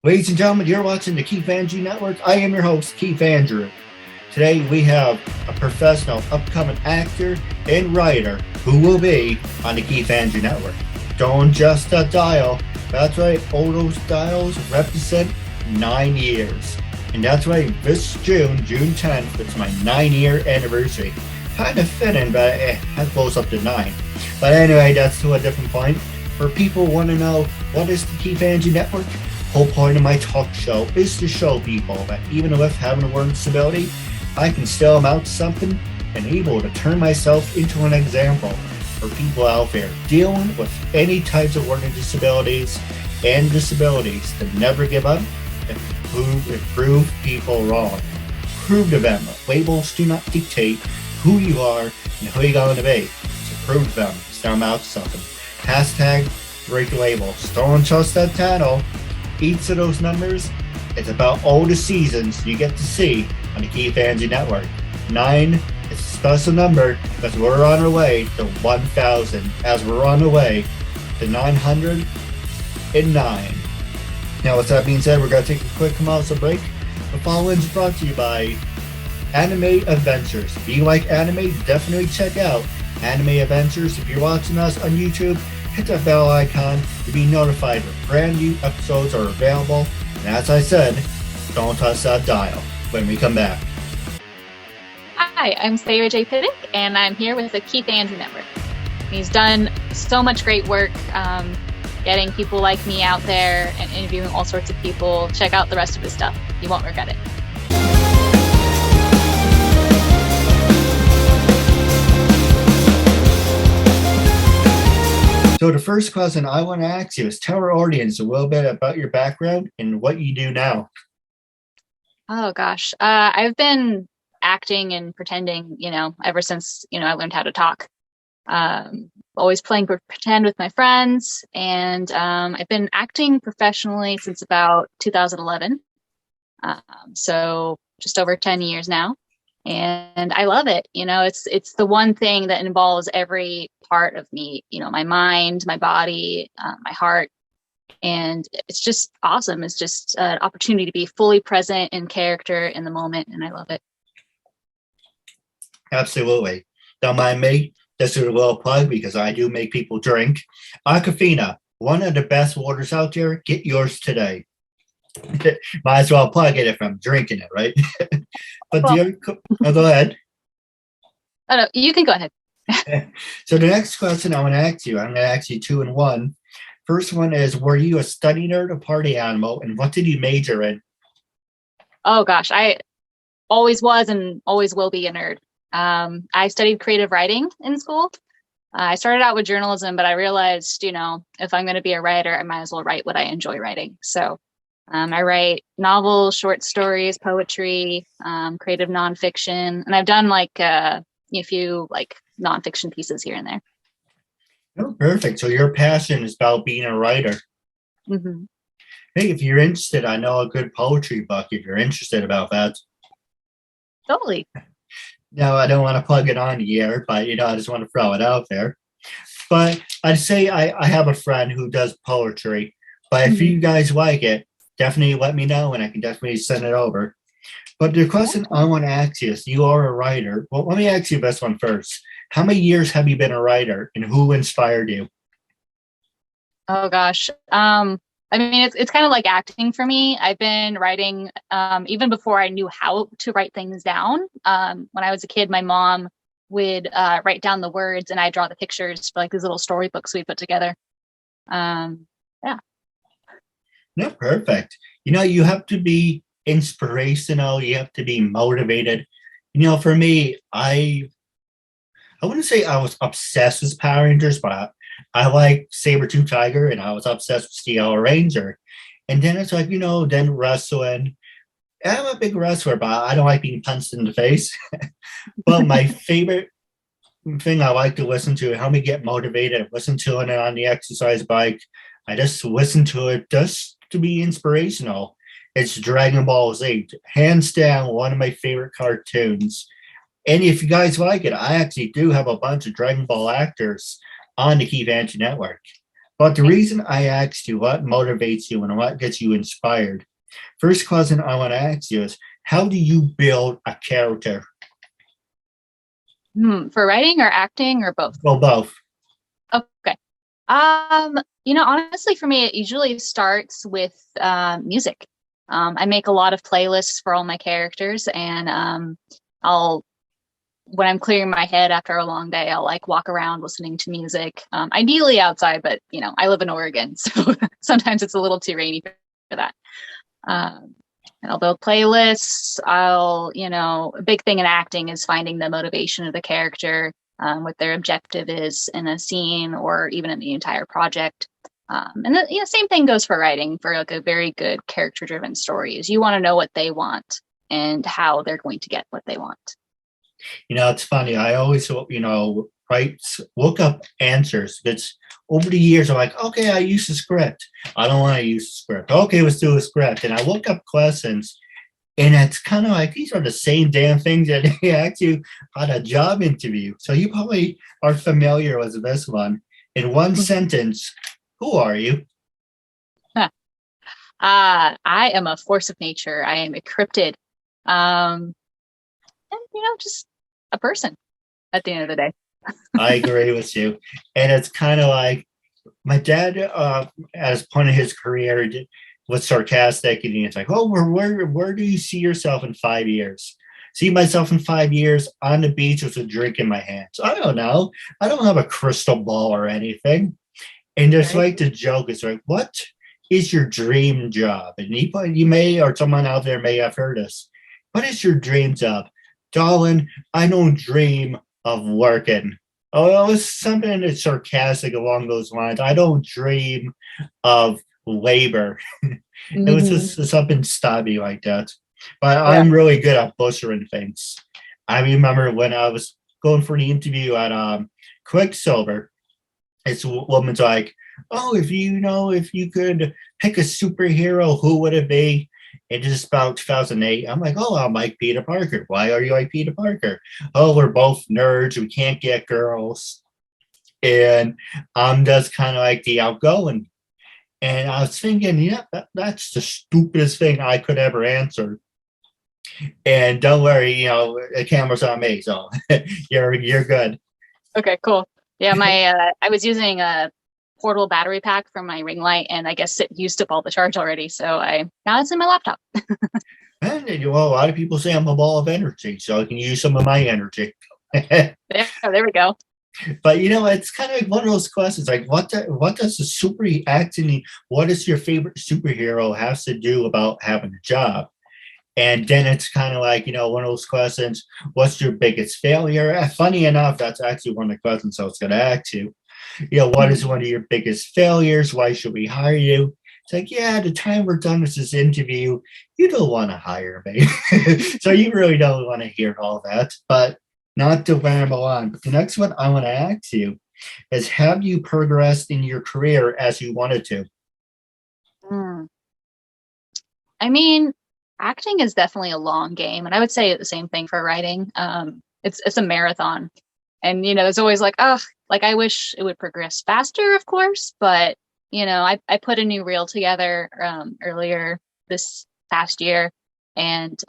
Ladies and gentlemen, you're watching the Keith Andrew Network. I am your host, Keith Andrew. Today we have a professional upcoming actor and writer who will be on the Keith Andrew Network. Don't just dial. That's right, all those dials represent 9 years. And that's right, this June 10th, it's my 9-year anniversary. Kind of fitting, but that goes up to 9. But anyway, that's to a different point. For people who want to know, what is the Keith Andrew Network? Whole point of my talk show is to show people that even with having a learning disability, I can still amount to something and able to turn myself into an example for people out there dealing with any types of learning disabilities and disabilities to never give up and prove people wrong. Prove to them that labels do not dictate who you are and who you're going to be. So prove to them, still amount to something. Hashtag break labels. Don't trust that title. Each of those numbers, it's about all the seasons you get to see on the Keith Andrew Network. 9 is a special number because we're on our way to 1,000 as we're on our way to 909. Now, with that being said, we're going to take a quick commercial break. The following is brought to you by Anime Adventures. If you like anime, definitely check out Anime Adventures. If you're watching us on YouTube, hit that bell icon to be notified when brand new episodes are available. And as I said, don't touch that dial when we come back. Hi, I'm Sara J. Pittock, and I'm here with the Keith Andrew Network. He's done so much great work getting people like me out there and interviewing all sorts of people. Check out the rest of his stuff. You won't regret it. So the first question I want to ask you is tell our audience a little bit about your background and what you do now. Oh, gosh. I've been acting and pretending, ever since, I learned how to talk. Always playing pretend with my friends. And I've been acting professionally since about 2011. So just over 10 years now. And I love it. It's the one thing that involves every part of me, my mind, my body, my heart. And it's just awesome. It's just an opportunity to be fully present in character in the moment. And I love it. Absolutely. Don't mind me. This is a little plug because I do make people drink. Aquafina, one of the best waters out there. Get yours today. Might as well plug it if I'm drinking it, right? But go ahead. Oh, no, you can go ahead. So the next question I want to ask you, I'm going to ask you 2 in 1. First one is, were you a study nerd or party animal, and what did you major in? Oh, gosh, I always was and always will be a nerd. I studied creative writing in school. I started out with journalism, but I realized, if I'm going to be a writer, I might as well write what I enjoy writing. So I write novels, short stories, poetry, creative nonfiction, and I've done a few nonfiction pieces here and there. Oh, perfect. So your passion is about being a writer. Mm-hmm. Hey, if you're interested, I know a good poetry book if you're interested about that. Totally. No, I don't want to plug it on the air, but I just want to throw it out there. But I'd say I have a friend who does poetry, but if you guys like it, definitely let me know and I can definitely send it over. But the question I want to ask you is, you are a writer. Well, let me ask you this one first. How many years have you been a writer and who inspired you? Oh, gosh. It's kind of like acting for me. I've been writing even before I knew how to write things down. When I was a kid, my mom would write down the words and I'd draw the pictures for these little storybooks we put together. Yeah. No, perfect. You have to be inspirational. You have to be motivated. For me, I wouldn't say I was obsessed with Power Rangers, but I like Saber-Tooth Tiger and I was obsessed with Steel Ranger. And then it's then wrestling. I'm a big wrestler, but I don't like being punched in the face. But my favorite thing I like to listen to, help me get motivated, listen to it on the exercise bike. I just listen to it just to be inspirational. It's Dragon Ball Z, hands down one of my favorite cartoons. And if you guys like it, I actually do have a bunch of Dragon Ball actors on the Keith Andrew Network. But the reason I asked you what motivates you and what gets you inspired, first question I want to ask you is, how do you build a character? For writing or acting or both? Well, both. Okay. Honestly, for me, it usually starts with music. I make a lot of playlists for all my characters, and when I'm clearing my head after a long day, I'll like walk around listening to music, ideally outside, but I live in Oregon, so sometimes it's a little too rainy for that. And I'll build playlists. A big thing in acting is finding the motivation of the character, what their objective is in a scene or even in the entire project. And the same thing goes for writing. For like a very good character-driven story, is you want to know what they want and how they're going to get what they want. It's funny. I always, look up answers. It's over the years, I'm like, okay, I use the script. I don't want to use the script. Okay, let's do a script. And I look up questions, and it's kind of like, these are the same damn things that they ask you on a job interview. So you probably are familiar with this one. In one sentence, who are you? I am a force of nature. I am a cryptid. And, just a person at the end of the day. I agree with you. And it's kind of like my dad, at this point in his career, was sarcastic, and he's like, oh, where do you see yourself in 5 years? See myself in 5 years on the beach with a drink in my hands. I don't know. I don't have a crystal ball or anything. And there's like the joke is like, what is your dream job? And you may, or someone out there may have heard this. What is your dream job? Darling, I don't dream of working. Oh, it was something that's sarcastic along those lines. I don't dream of labor. It was just something stabby like that. But I'm really good at butchering things. I remember when I was going for the interview at Quicksilver, this woman's like, oh, if you could pick a superhero, who would it be? It is about 2008. I'm like, oh, I'm like Peter Parker. Why are you like Peter Parker? Oh, we're both nerds. We can't get girls. And I'm just kind of like the outgoing. And I was thinking, that's the stupidest thing I could ever answer. And don't worry, the camera's on me, so you're good. Okay, cool. Yeah, I was using a portable battery pack from my ring light, and I guess it used up all the charge already. So now it's in my laptop. And a lot of people say I'm a ball of energy, so I can use some of my energy. There we go. But it's kind of like one of those questions, like what does the super acting? What does your favorite superhero have to do about having a job? And then it's kind of like one of those questions. What's your biggest failure? Funny enough, that's actually one of the questions I was going to ask you. What is one of your biggest failures? Why should we hire you? It's like, the time we're done with this interview, you don't want to hire me. So you really don't want to hear all that. But not to ramble on, but the next one I want to ask you is, have you progressed in your career as you wanted to? I mean, acting is definitely a long game, and I would say the same thing for writing. It's a marathon, and there's always like, I wish it would progress faster, of course, but I put a new reel together earlier this past year. And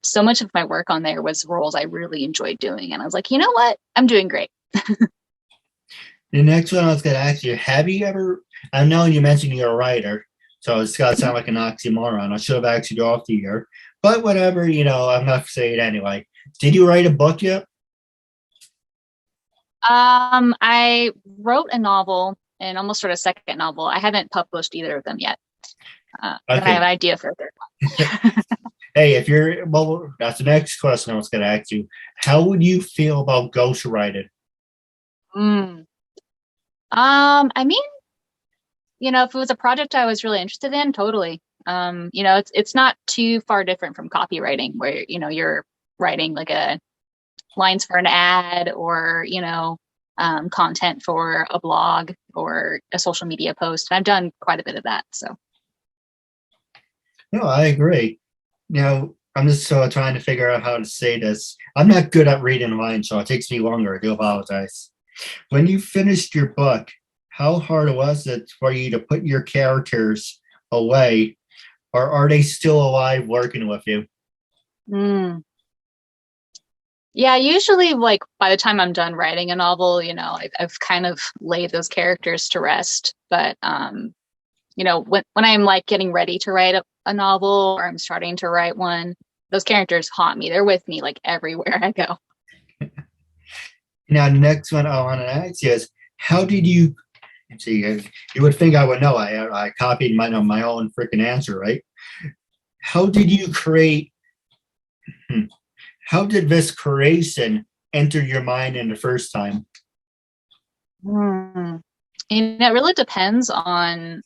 so much of my work on there was roles I really enjoyed doing. And I was like, you know what? I'm doing great. The next one I was going to ask you, have you ever, I know you mentioned you're a writer, so it's got to sound like an oxymoron. I should have asked you off the year. But whatever, I'm not saying it anyway. Did you write a book yet? I wrote a novel and almost wrote a second novel. I haven't published either of them yet. But I have an idea for a third one. Hey, that's the next question I was going to ask you. How would you feel about ghostwriting? I mean, if it was a project I was really interested in, totally. It's not too far different from copywriting, where you're writing like a lines for an ad, or content for a blog or a social media post. I've done quite a bit of that. So. No, I agree. I'm just trying to figure out how to say this. I'm not good at reading lines, so it takes me longer. I do apologize. When you finished your book, how hard was it for you to put your characters away, or are they still alive working with you? Mm. Yeah, usually like by the time I'm done writing a novel, I've kind of laid those characters to rest. But when I'm like getting ready to write a novel or I'm starting to write one, those characters haunt me. They're with me like everywhere I go. Now, the next one I want to ask you is, how did you see? You would think I would know. I copied my own freaking answer, right? How did you create? How did this creation enter your mind in the first time? And it really depends on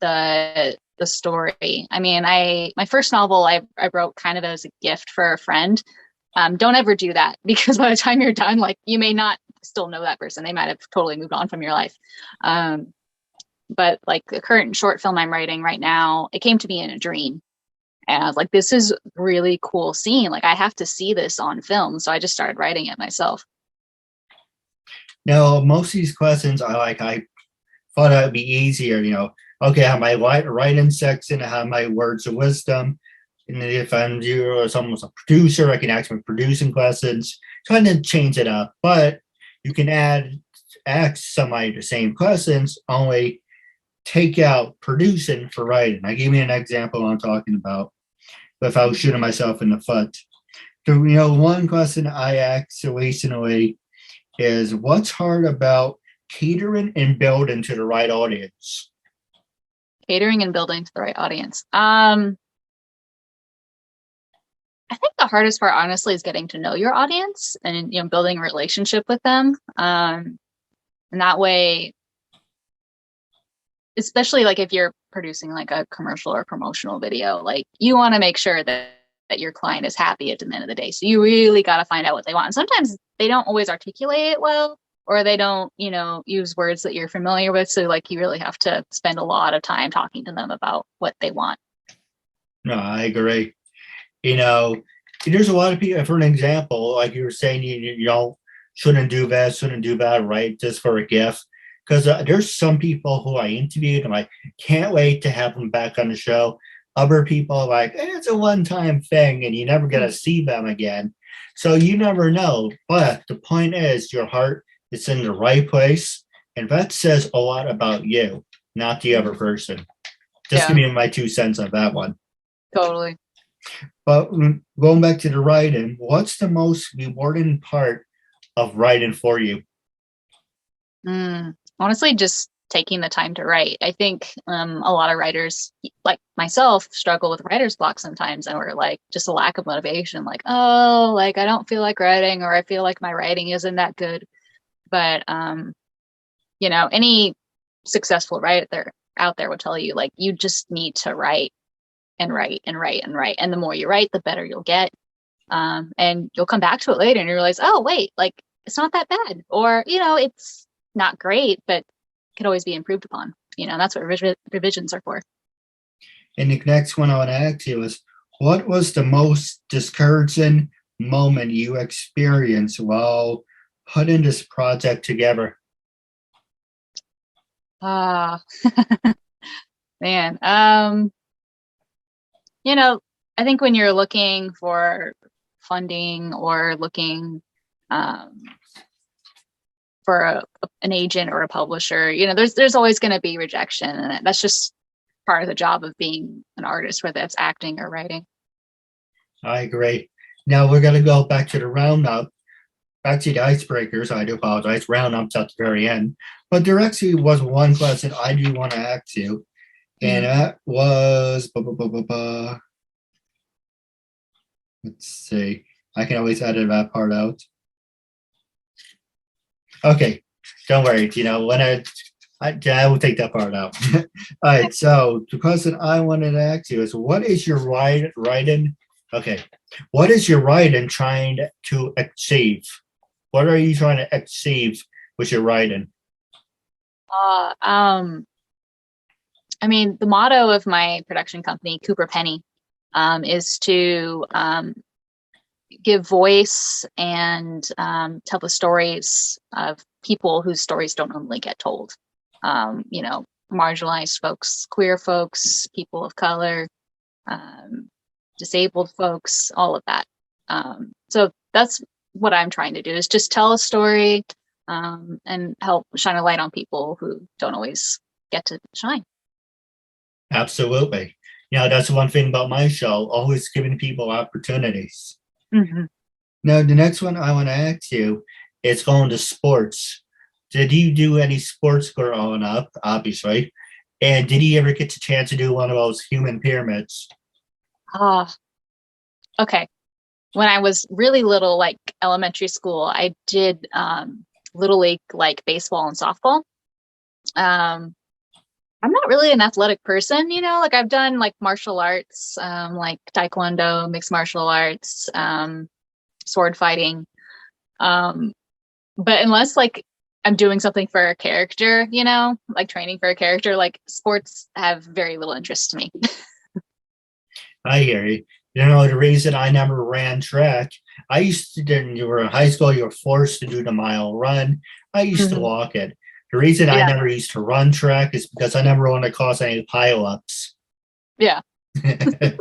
the story. I mean, my first novel I wrote kind of as a gift for a friend. Don't ever do that, because by the time you're done, like, you may not still know that person. They might have totally moved on from your life. But like the current short film I'm writing right now, it came to me in a dream. And I was like, this is really cool scene. Like, I have to see this on film. So I just started writing it myself. Now, most of these questions I thought it would be easier, okay, I have my writing section, I have my words of wisdom. And if I'm someone's a producer, I can ask my producing questions, kind of change it up. But you can ask somebody the same questions, only take out producing for writing. I give you an example I'm talking about without shooting myself in the foot. So, one question I asked recently is, what's hard about catering and building to the right audience? Catering and building to the right audience. I think the hardest part, honestly, is getting to know your audience and, building a relationship with them. And that way, especially like if you're producing like a commercial or promotional video, like, you want to make sure that your client is happy at the end of the day. So you really got to find out what they want. And sometimes they don't always articulate it well, or they don't, use words that you're familiar with. So like, you really have to spend a lot of time talking to them about what they want. No, I agree. There's a lot of people, for an example, like you were saying, you shouldn't do that, shouldn't do that, right? Just for a gift. Because there's some people who I interviewed and I can't wait to have them back on the show. Other people are like, it's a one-time thing and you never get to see them again. So you never know. But the point is, your heart is in the right place. And that says a lot about you, not the other person. Just give me my 2 cents on that one. Totally. But going back to the writing, what's the most rewarding part of writing for you? Honestly, just taking the time to write. I think a lot of writers, like myself, struggle with writer's block sometimes, and we're like, just a lack of motivation. Like, oh, like, I don't feel like writing, or I feel like my writing isn't that good. But any successful writer out there will tell you, like, you just need to write and write and write and write. And the more you write, the better you'll get. And you'll come back to it later and you realize, oh, wait, like, it's not that bad. Or, it's not great, but can always be improved upon. That's what revisions are for. And the next one I want to ask you is, what was the most discouraging moment you experienced while putting this project together? Man. I think when you're looking for funding or looking for an agent or a publisher, there's always going to be rejection, and that's just part of the job of being an artist, whether it's acting or writing. I agree. Now we're going to go back to the roundup, back to the icebreakers. I do apologize. Roundups at the very end. But there actually was one question I do want to ask you, and that was, let's see. I can always edit that part out. Okay, don't worry. When I will take that part out. All right. So the question I wanted to ask you is, what is your writing? Okay, what is your writing trying to achieve? What are you trying to achieve with your writing? I mean, the motto of my production company, Cooper Penny, is to give voice and tell the stories of people whose stories don't normally get told. you know, marginalized folks, queer folks, people of color, disabled folks, all of that. So that's what I'm trying to do, is just tell a story and help shine a light on people who don't always get to shine. Absolutely. That's one thing about my show, always giving people opportunities. Mm-hmm. Now, the next one I want to ask you is going to sports. Did you do any sports growing up, obviously? And did you ever get the chance to do one of those human pyramids? Okay. When I was really little, like elementary school, I did little league, like baseball and softball. I'm not really an athletic person, like I've done like martial arts, like taekwondo, mixed martial arts, sword fighting. But unless like I'm doing something for a character, like training for a character, like sports have very little interest to me. I hear you. The reason I never ran track, I used to, when you were in high school, you were forced to do the mile run. I used to walk it. The reason I never used to run track is because I never wanted to cause any pileups. Yeah. What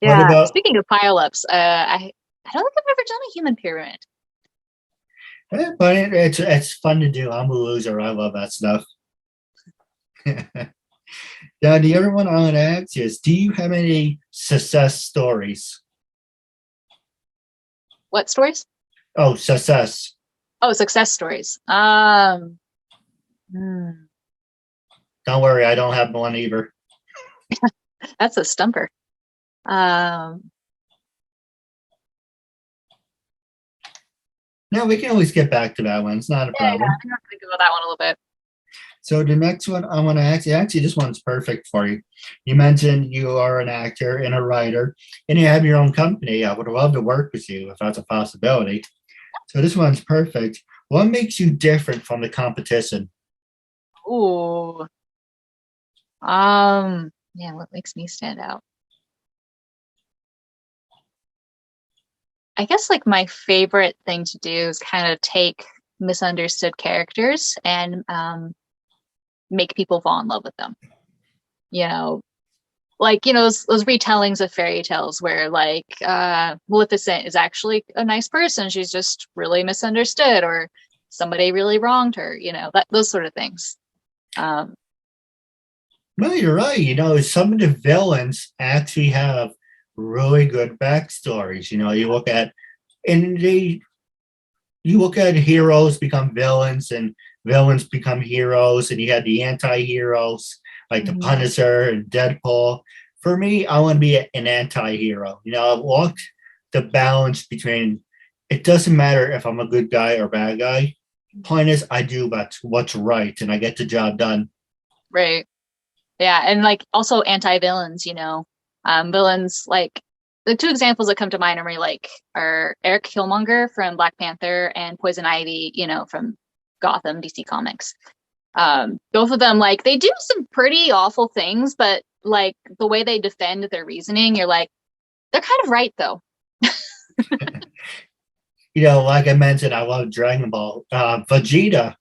Yeah. about, Speaking of pileups, I don't think I've ever done a human pyramid. but it's fun to do. I'm a loser. I love that stuff. Now, the other one I want to ask you is, do you have any success stories? What stories? Oh, success. Oh, success stories. Don't worry, I don't have one either. That's a stumper. No, we can always get back to that one. It's not a problem. Yeah, I think I'll think about that one a little bit. So the next one I want to ask you, actually, this one's perfect for you. You mentioned you are an actor and a writer, and you have your own company. I would love to work with you if that's a possibility. So this one's perfect. What makes you different from the competition? Ooh. Yeah, what makes me stand out? I guess like my favorite thing to do is kind of take misunderstood characters and make people fall in love with them. Like, those retellings of fairy tales where like Maleficent is actually a nice person. She's just really misunderstood, or somebody really wronged her, those sort of things. Well, you're right. Some of the villains actually have really good backstories. You look at heroes become villains and villains become heroes, and you had the anti-heroes like the Punisher and Deadpool. For me, I want to be an anti-hero. I've walked the balance between, it doesn't matter if I'm a good guy or bad guy. Point is, I do what's right and I get the job done. Right. Yeah. And like also anti-villains, villains, like the two examples that come to mind are Eric Killmonger from Black Panther and Poison Ivy, from Gotham DC Comics. Both of them, like, they do some pretty awful things, but like the way they defend their reasoning, you're like, they're kind of right though. Like I mentioned, I love Dragon Ball. Vegeta,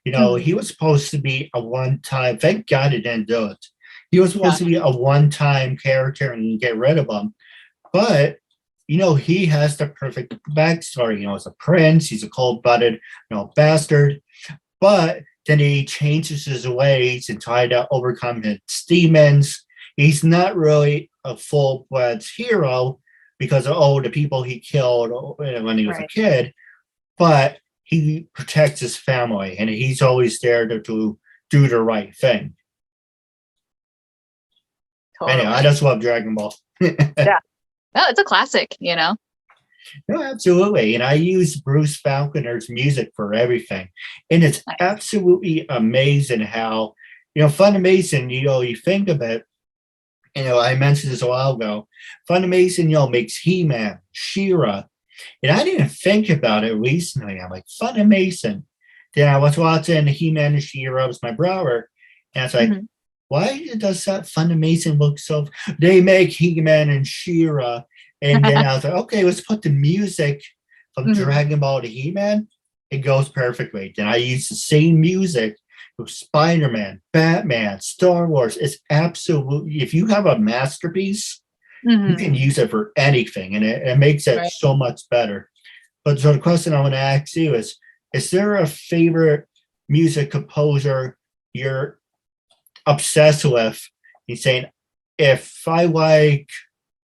he was supposed to be a one-time, thank God he didn't do it. He was supposed to be a one-time character and get rid of him. But, he has the perfect backstory. He's a prince, he's a cold-blooded, bastard. But then he changes his ways and tries to overcome his demons. He's not really a full-fledged hero because of the people he killed when he was a kid, but he protects his family and he's always there to do the right thing. Totally. Anyway, I just love Dragon Ball. Yeah. No, it's a classic, No, absolutely. And I use Bruce Falconer's music for everything. And it's absolutely amazing how, Funimation, you think of it, I mentioned this a while ago. Funimation, makes He-Man, She-Ra. And I didn't think about it recently. I'm like, Funimation. Then I was watching He-Man and She-Ra with my brother. And I was like, why does that Funimation look so... They make He-Man and She-Ra. And then I was like, okay, let's put the music from Dragon Ball to He-Man. It goes perfectly. Then I use the same music Spider-Man, Batman, Star Wars. It's absolutely, if you have a masterpiece, you can use it for anything, and it makes it so much better. But so the question I want to ask you is there a favorite music composer you're obsessed with? You're saying, if I like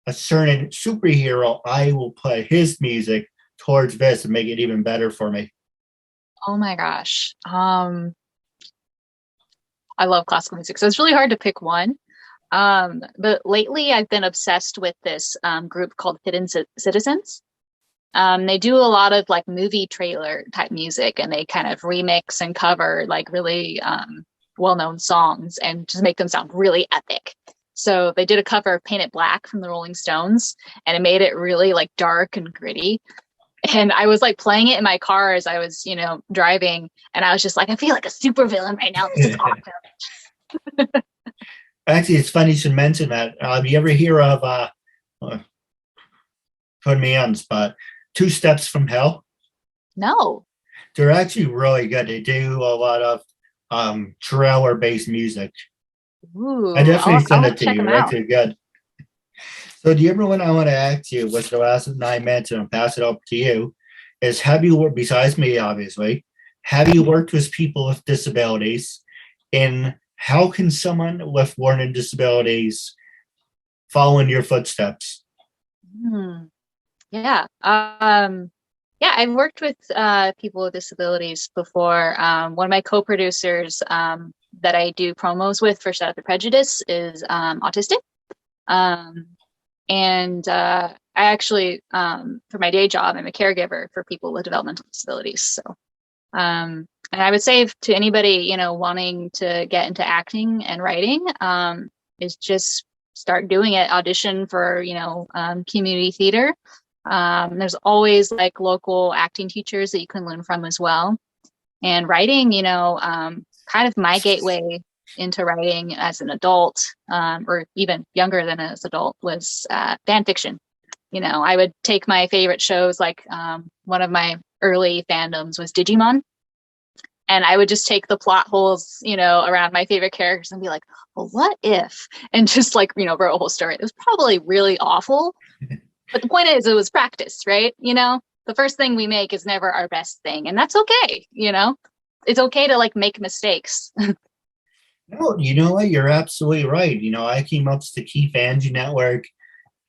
a certain superhero, I will put his music towards this and make it even better for me. Oh my gosh. I love classical music, so it's really hard to pick one. But lately I've been obsessed with this group called Hidden Citizens. They do a lot of like movie trailer type music, and they kind of remix and cover like really well-known songs and just make them sound really epic. So they did a cover of Paint It Black from the Rolling Stones, and it made it really like dark and gritty. And I was like playing it in my car as I was, driving, and I was just like, I feel like a supervillain right now. This is awesome. Actually, it's funny you should mention that. You ever hear of put me on the spot, Two Steps from Hell? No. They're actually really good. They do a lot of trailer-based music. Ooh, I definitely send it to you. They're actually good. So the other one I want to ask you, which the last 9 minutes, and I'll pass it up to you, is have you worked, besides me, obviously, have you worked with people with disabilities? And how can someone with learning disabilities follow in your footsteps? Yeah. I've worked with people with disabilities before. One of my co-producers that I do promos with for Shut Up the Prejudice is autistic. And I actually, for my day job, I'm a caregiver for people with developmental disabilities. So, and I would say to anybody, wanting to get into acting and writing, is just start doing it. Audition for, community theater. There's always like local acting teachers that you can learn from as well. And writing, kind of my gateway into writing as an adult, or even younger than as adult, was fan fiction. I would take my favorite shows, like one of my early fandoms was Digimon. And I would just take the plot holes, around my favorite characters and be like, well, what if? And just like, wrote a whole story. It was probably really awful. But the point is, it was practice, right? The first thing we make is never our best thing. And that's okay. It's okay to like make mistakes. No, you know what? You're absolutely right. I came up to the KeithAndrewNetWork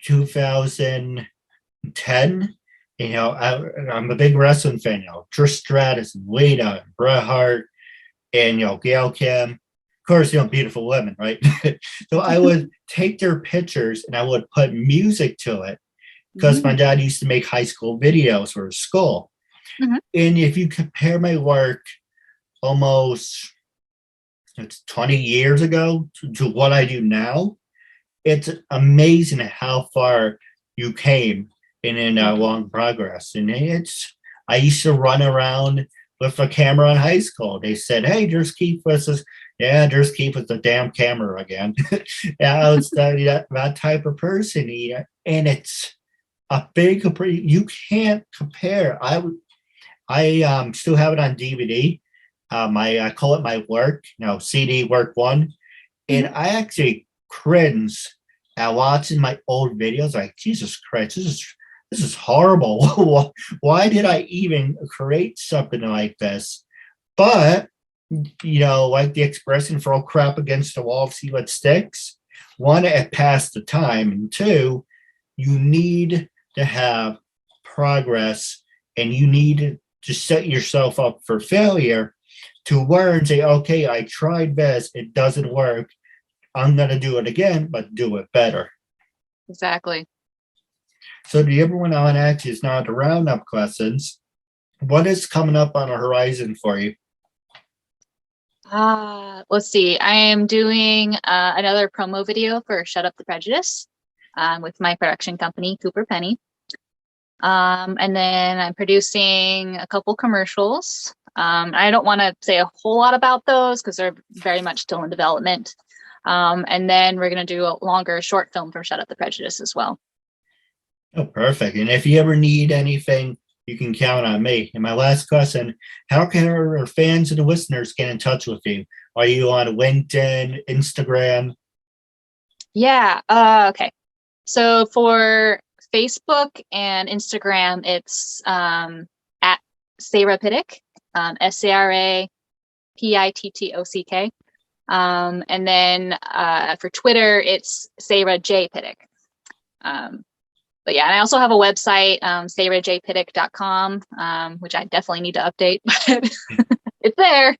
2010. I'm a big wrestling fan. Trish Stratus and Lita and Bret Hart and Gail Kim. Of course, beautiful women, right? So I would take their pictures and I would put music to it because my dad used to make high school videos for his school. And if you compare my work almost 20 years ago to what I do now, it's amazing how far you came in long progress. And I used to run around with a camera in high school. They said, hey, there's Keith with us. Yeah, there's Keith with the damn camera again. I was that type of person. And it's a big, you can't compare. I still have it on DVD. I call it my work, CD work 1. And I actually cringe at watching my old videos. Like, Jesus Christ, this is horrible. Why did I even create something like this? But, like the expression, throw crap against the wall, see what sticks. 1, it passed the time. And 2, you need to have progress, and you need to set yourself up for failure to learn, say, okay, I tried this, it doesn't work. I'm going to do it again, but do it better. Exactly. So the other one I want to ask you is now to round up questions. What is coming up on the horizon for you? Let's see. I am doing another promo video for Shut Up the Prejudice with my production company, Cooper Penny. And then I'm producing a couple commercials. I don't want to say a whole lot about those because they're very much still in development. And then we're going to do a longer short film for Shut Up the Prejudice as well. Oh, perfect. And if you ever need anything you can count on me. And my last question, how can our fans and the listeners get in touch with you? Are you on LinkedIn, Instagram? Yeah. Okay. So for Facebook and Instagram, it's at Sara Pittock, SaraPittock. And then for Twitter, it's Sara J Pittock. But yeah, and I also have a website, sarajpittock.com, which I definitely need to update, but it's there.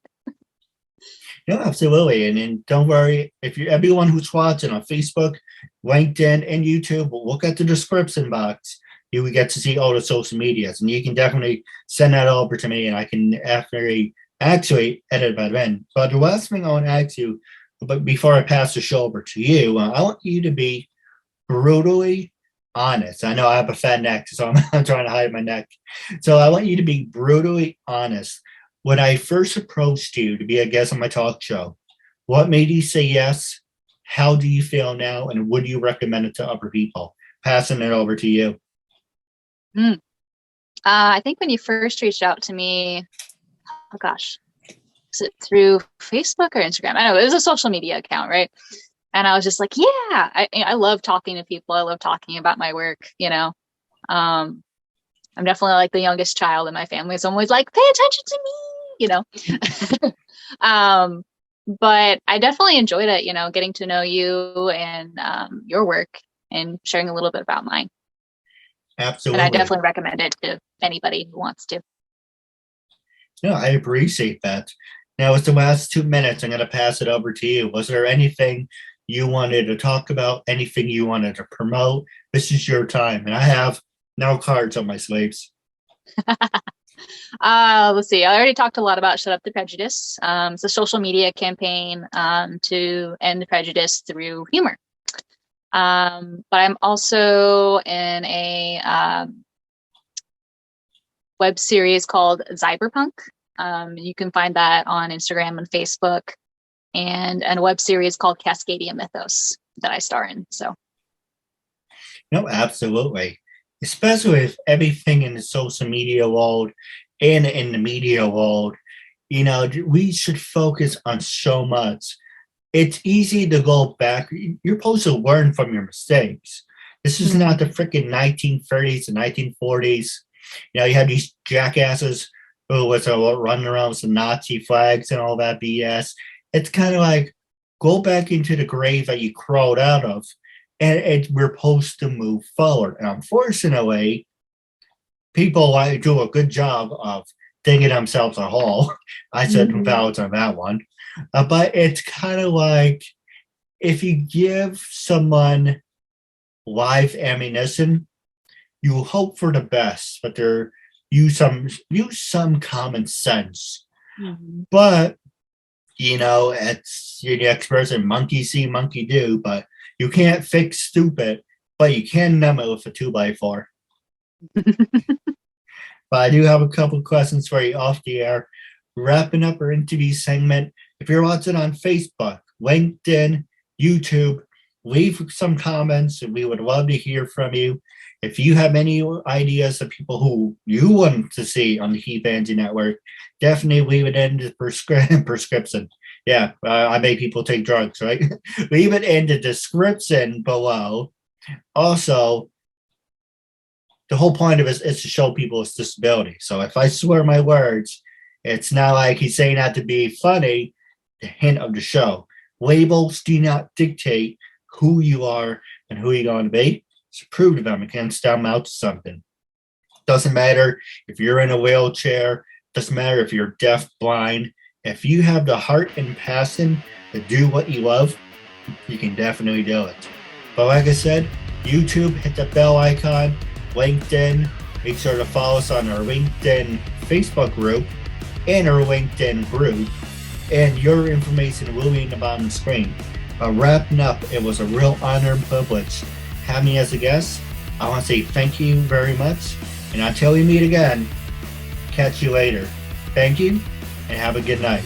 No, absolutely. And don't worry, if you everyone who's watching on Facebook, LinkedIn, and YouTube, look at the description box. You will get to see all the social medias, and you can definitely send that over to me, and I can actually edit by then. But the last thing I want to ask you, but before I pass the show over to you, I want you to be brutally honest. I know I have a fat neck, so I'm trying to hide my neck. So I want you to be brutally honest. When I first approached you to be a guest on my talk show, what made you say yes? How do you feel now? And would you recommend it to other people? Passing it over to you. I think when you first reached out to me, oh gosh, was it through Facebook or Instagram? I don't know, it was a social media account, right? And I was just like, yeah, I love talking to people. I love talking about my work, you know. I'm definitely like the youngest child in my family. So I'm always like, pay attention to me, you know. But I definitely enjoyed it, you know, getting to know you and your work and sharing a little bit about mine. Absolutely. And I definitely recommend it to anybody who wants to. No, I appreciate that. Now, it's the last 2 minutes. I'm going to pass it over to you. Was there anything you wanted to talk about? Anything you wanted to promote? This is your time. And I have no cards on my sleeves. Let's see. I already talked a lot about Shut Up the Prejudice. It's a social media campaign to end prejudice through humor. But I'm also in a web series called Cyberpunk. You can find that on Instagram and Facebook, and a web series called Cascadia Mythos that I star in. So, No, absolutely. Especially with everything in the social media world and in the media world, you know, we should focus on so much. It's easy to go back. You're supposed to learn from your mistakes. This is not the freaking 1930s and 1940s. You know, you have these jackasses who was running around with some Nazi flags and all that BS. It's kind of like, go back into the grave that you crawled out of, and we're supposed to move forward. And unfortunately, people do a good job of digging themselves a hole. I said vowels on that one. But it's kind of like, if you give someone live ammunition, you hope for the best, but use some common sense. But you know, it's the expression, monkey see, monkey do, but you can't fix stupid, but you can numb it with a 2x4. But I do have a couple of questions for you off the air. Wrapping up our interview segment, if you're watching on Facebook, LinkedIn, YouTube, leave some comments, and we would love to hear from you. If you have any ideas of people who you want to see on the Keith Andrew Network, definitely leave it in the prescription. Yeah, I make people take drugs, right? Leave it in the description below. Also, the whole point of it is to show people with disability. So if I swear my words, it's not like he's saying that to be funny. The hint of the show. Labels do not dictate who you are and who you're going to be. So prove to them against them out to something. Doesn't matter if you're in a wheelchair. Doesn't matter if you're deaf, blind. If you have the heart and passion to do what you love, you can definitely do it. But like I said, YouTube, hit the bell icon. LinkedIn, make sure to follow us on our LinkedIn Facebook group and our LinkedIn group. And your information will be in the bottom of the screen. Wrapping up, it was a real honor and privilege having me as a guest. I want to say thank you very much. And until we meet again, catch you later. Thank you, and have a good night.